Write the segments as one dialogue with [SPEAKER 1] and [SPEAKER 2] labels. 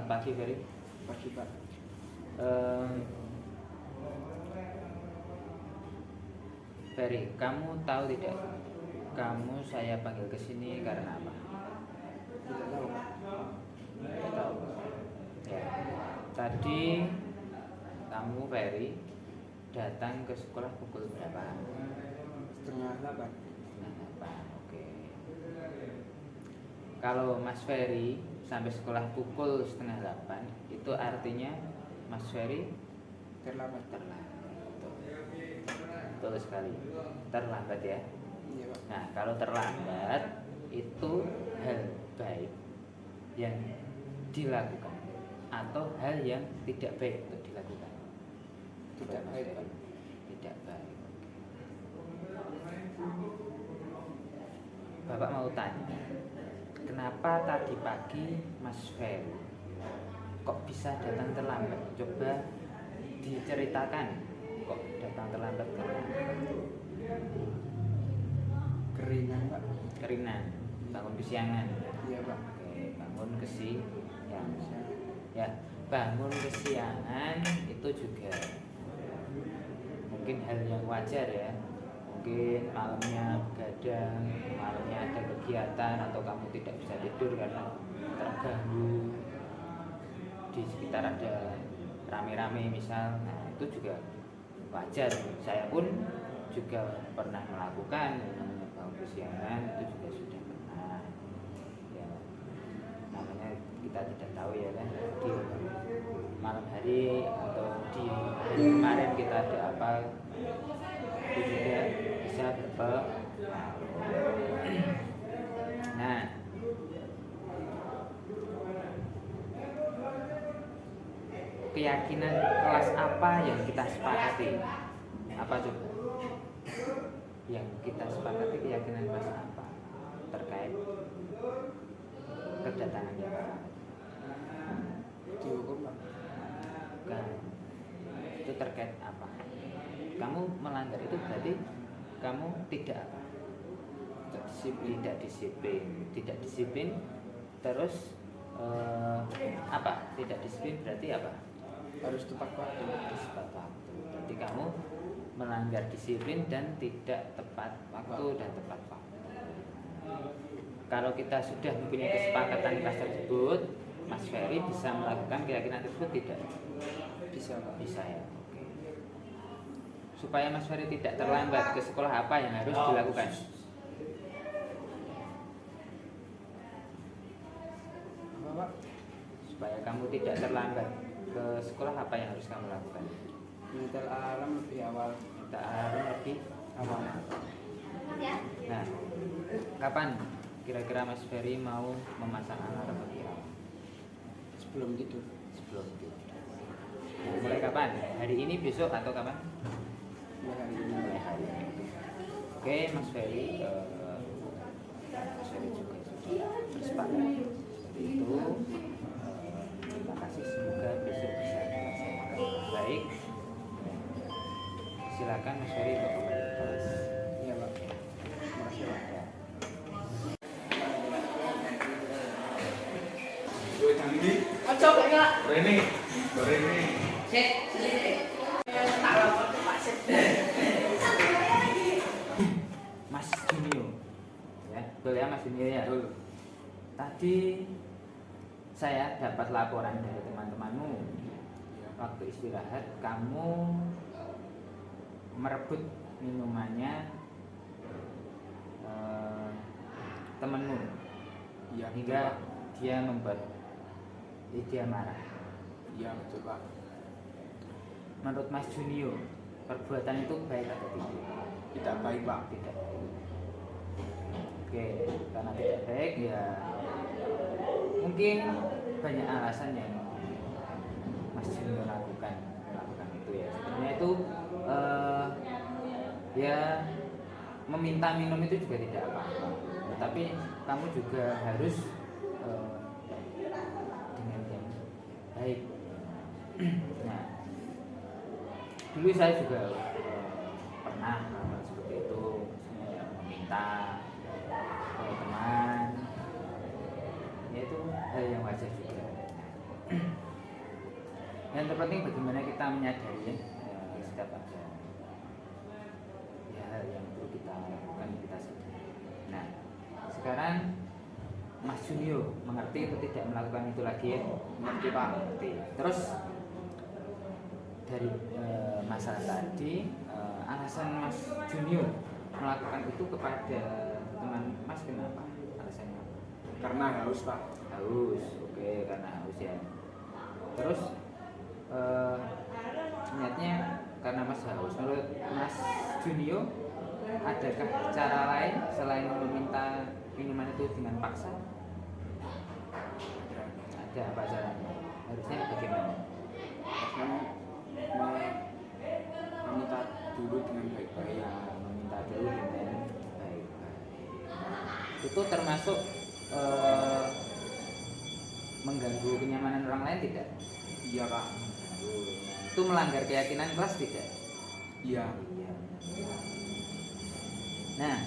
[SPEAKER 1] Selamat pagi Ferry.
[SPEAKER 2] Pagi Pak.
[SPEAKER 1] Ferry, kamu tahu tidak? Kamu saya panggil ke sini karena apa?
[SPEAKER 2] Tidak tahu Pak.
[SPEAKER 1] Tidak tahu. Ya. Tadi kamu Ferry datang ke sekolah pukul berapa?
[SPEAKER 2] 7:30.
[SPEAKER 1] Setengah 8. Oke. Kalau Mas Ferry sampai sekolah pukul 7:30, itu artinya Mas Ferry
[SPEAKER 2] Terlambat.
[SPEAKER 1] Betul sekali. Terlambat ya.
[SPEAKER 2] Iya Pak.
[SPEAKER 1] Nah, kalau terlambat itu hal baik yang dilakukan atau hal yang tidak baik untuk dilakukan.
[SPEAKER 2] Tidak baik Pak.
[SPEAKER 1] Tidak baik. Bapak mau tanya, kenapa tadi pagi Mas Ferry kok bisa datang terlambat? Coba diceritakan kok datang terlambat karena
[SPEAKER 2] Keringan Pak.
[SPEAKER 1] kerinan, bangun kesiangan.
[SPEAKER 2] Iya Pak.
[SPEAKER 1] Oke, bangun kesiangan. Ya, bangun kesiangan itu juga mungkin hal yang wajar ya. Mungkin malamnya begadang, malamnya ada kegiatan atau kamu tidak bisa tidur karena terganggu di sekitar ada rame-rame misal. Nah, itu juga wajar. Saya pun juga pernah melakukan namanya bangun kesiangan, itu juga sudah pernah. Ya, namanya kita tidak tahu ya kan, di malam hari atau di hari kemarin kita ada apa, itu juga bisa berpengaruh. Nah, keyakinan kelas apa yang kita sepakati? Apa coba? Yang kita sepakati keyakinan kelas apa terkait kedatangan yang
[SPEAKER 2] Dihukum Pak.
[SPEAKER 1] bukan? Itu terkait apa? Kamu melanggar itu berarti kamu tidak apa? Tidak disiplin. Terus apa? Tidak disiplin berarti apa?
[SPEAKER 2] Harus tepat waktu.
[SPEAKER 1] Tepat waktu. Berarti kamu melanggar disiplin dan tidak tepat waktu dan tepat waktu. Kalau kita sudah mempunyai kesepakatan kelas tersebut, Mas Ferry bisa melakukan keyakinan tersebut tidak?
[SPEAKER 2] Bisa Pak.
[SPEAKER 1] Bisa ya. Oke. Supaya Mas Ferry tidak terlambat ke sekolah, apa yang harus dilakukan?
[SPEAKER 2] Apa Pak?
[SPEAKER 1] Supaya kamu tidak terlambat ke sekolah, apa yang harus kamu lakukan?
[SPEAKER 2] Mental alam lebih awal.
[SPEAKER 1] Kita alarm lebih
[SPEAKER 2] Awal.
[SPEAKER 1] Nah, kapan kira-kira Mas Ferry mau memasang alarm lebih awal?
[SPEAKER 2] Sebelum tidur.
[SPEAKER 1] Sebelum tidur. Nah, mulai kapan? Hari ini, besok, atau kapan?
[SPEAKER 2] Mulai hari ini.
[SPEAKER 1] Mulai hari ini. Oke, Mas Ferry. Mas Ferry juga sudah bersepakat seperti itu. Terima kasih. Semoga besok bisa dilaksanakan dengan baik. Silakan Mas Ferry untuk kembali ke kelas.
[SPEAKER 2] Iya Pak. Terima kasih Pak.
[SPEAKER 1] Ya.
[SPEAKER 3] Ojo enggak.
[SPEAKER 4] Rene.
[SPEAKER 3] Sik, tak lapor ke Pak Sik.
[SPEAKER 1] Mas Junio, ya, betul ya Mas Junio ya.
[SPEAKER 2] Betul.
[SPEAKER 1] Tadi saya dapat laporan dari teman-temanmu. Waktu istirahat kamu merebut minumannya temanmu,
[SPEAKER 2] Iya betul
[SPEAKER 1] hingga
[SPEAKER 2] Pak.
[SPEAKER 1] dia membuat dia marah.
[SPEAKER 2] Iya betul Pak.
[SPEAKER 1] Menurut Mas Junio, perbuatan itu baik atau tidak?
[SPEAKER 2] Tidak baik Pak.
[SPEAKER 1] Tidak baik. Oke, karena tidak baik ya mungkin banyak alasan yang Mas Junio melakukan itu ya. Sebenarnya itu ya meminta minum itu juga tidak apa-apa. Tetapi kamu juga harus dengan yang baik. Nah, dulu saya juga pernah seperti itu, misalnya meminta ke teman, ya itu hal yang wajar juga. yang terpenting bagaimana kita menyadari ya, setiap ada ya yang perlu kita lakukan kita sadari. Nah sekarang Mas Junio mengerti atau tidak melakukan itu lagi ya?
[SPEAKER 2] Mengerti Pak.
[SPEAKER 1] Mengerti. Terus dari masalah tadi alasan Mas Junio melakukan itu kepada teman Mas kenapa? Alasannya apa?
[SPEAKER 2] Karena haus Pak.
[SPEAKER 1] Haus, oke karena haus ya. Terus niatnya karena Mas haus. Menurut Mas Junio, adakah cara lain selain meminta minuman itu dengan paksa? Ada apa caranya? Harusnya bagaimana?
[SPEAKER 2] Karena meminta dulu dengan baik-baik.
[SPEAKER 1] Ya, meminta dulu dengan baik-baik. Itu termasuk mengganggu kenyamanan orang lain tidak?
[SPEAKER 2] Iya Pak.
[SPEAKER 1] Itu melanggar keyakinan kelas tidak?
[SPEAKER 2] Iya.
[SPEAKER 1] Iya. Nah,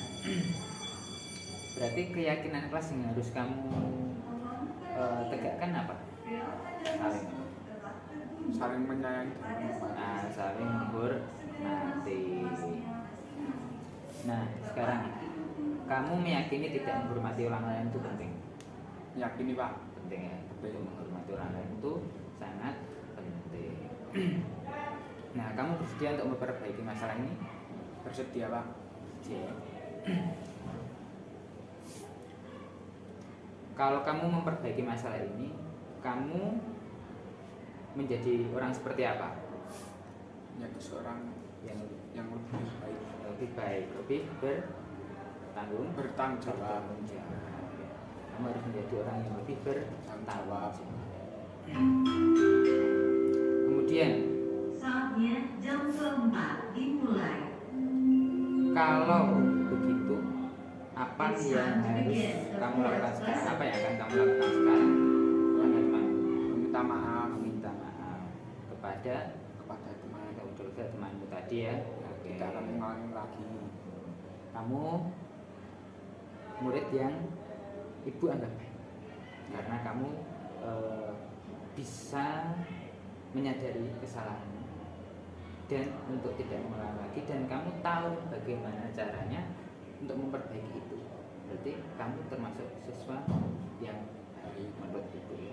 [SPEAKER 1] berarti keyakinan kelas yang harus kamu tegakkan apa?
[SPEAKER 2] Saling menyayangi.
[SPEAKER 1] Nah, saling menghormati. Nah, sekarang kamu meyakini tidak menghormati orang lain itu penting.
[SPEAKER 2] Yakini Pak.
[SPEAKER 1] Penting ya. Untuk menghormati orang lain itu sangat penting. Nah, kamu bersedia untuk memperbaiki masalah ini?
[SPEAKER 2] Bersedia Pak.
[SPEAKER 1] Ya. Kalau kamu memperbaiki masalah ini, kamu menjadi orang seperti apa?
[SPEAKER 2] Menjadi seorang
[SPEAKER 1] Yang
[SPEAKER 2] lebih baik.
[SPEAKER 1] lebih bertanggung
[SPEAKER 2] Bertanggung jawab.
[SPEAKER 1] jawab. Kamu harus menjadi orang yang lebih bertanggung jawab. Kemudian,
[SPEAKER 4] Saatnya jam keempat dimulai.
[SPEAKER 1] kalau begitu, apa yang harus kamu lakukan sekarang? Apa yang akan kamu lakukan sekarang?
[SPEAKER 2] Meminta maaf
[SPEAKER 1] Meminta maaf kepada
[SPEAKER 2] kepada teman.
[SPEAKER 1] temanmu tadi ya. Oke.
[SPEAKER 2] Tidak akan mengulangi lagi.
[SPEAKER 1] Kamu murid yang ibu anggap baik karena kamu bisa menyadari kesalahanmu dan untuk tidak mengulang lagi, dan kamu tahu bagaimana caranya untuk memperbaiki itu. Berarti kamu termasuk siswa yang baik menurut ibu ya.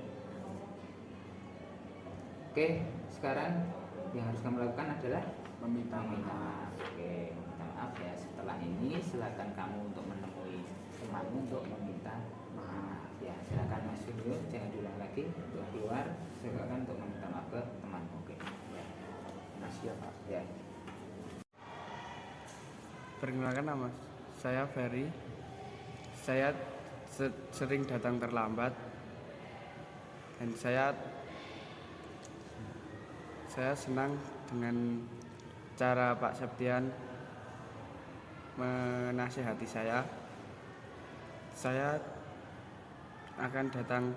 [SPEAKER 1] Oke, sekarang yang harus kamu lakukan adalah
[SPEAKER 2] Meminta
[SPEAKER 1] maaf. Oke, meminta maaf ya. Setelah ini silakan kamu untuk menemui temanmu untuk meminta maaf ya. Silakan Mas Junio, jangan diulang lagi untuk keluar. Silakan untuk meminta maaf ke temanmu. Oke. Ya.
[SPEAKER 2] Makasih ya Pak.
[SPEAKER 1] Ya.
[SPEAKER 5] Perkenalkan, nama saya Ferry. Saya sering datang terlambat dan saya senang dengan cara Pak Septian menasihati saya. Saya akan datang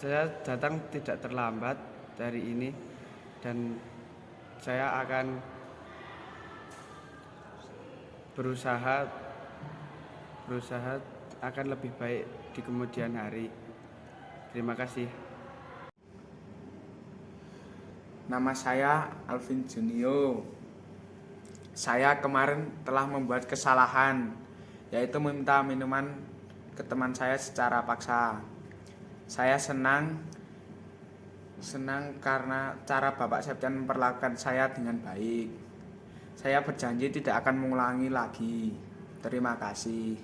[SPEAKER 5] saya datang tidak terlambat dari ini, dan saya akan berusaha akan lebih baik di kemudian hari. Terima kasih.
[SPEAKER 2] Nama saya Alvin Junio. Saya kemarin telah membuat kesalahan, yaitu meminta minuman ke teman saya secara paksa. Saya senang karena cara Bapak Septian memperlakukan saya dengan baik. Saya berjanji tidak akan mengulangi lagi. Terima kasih.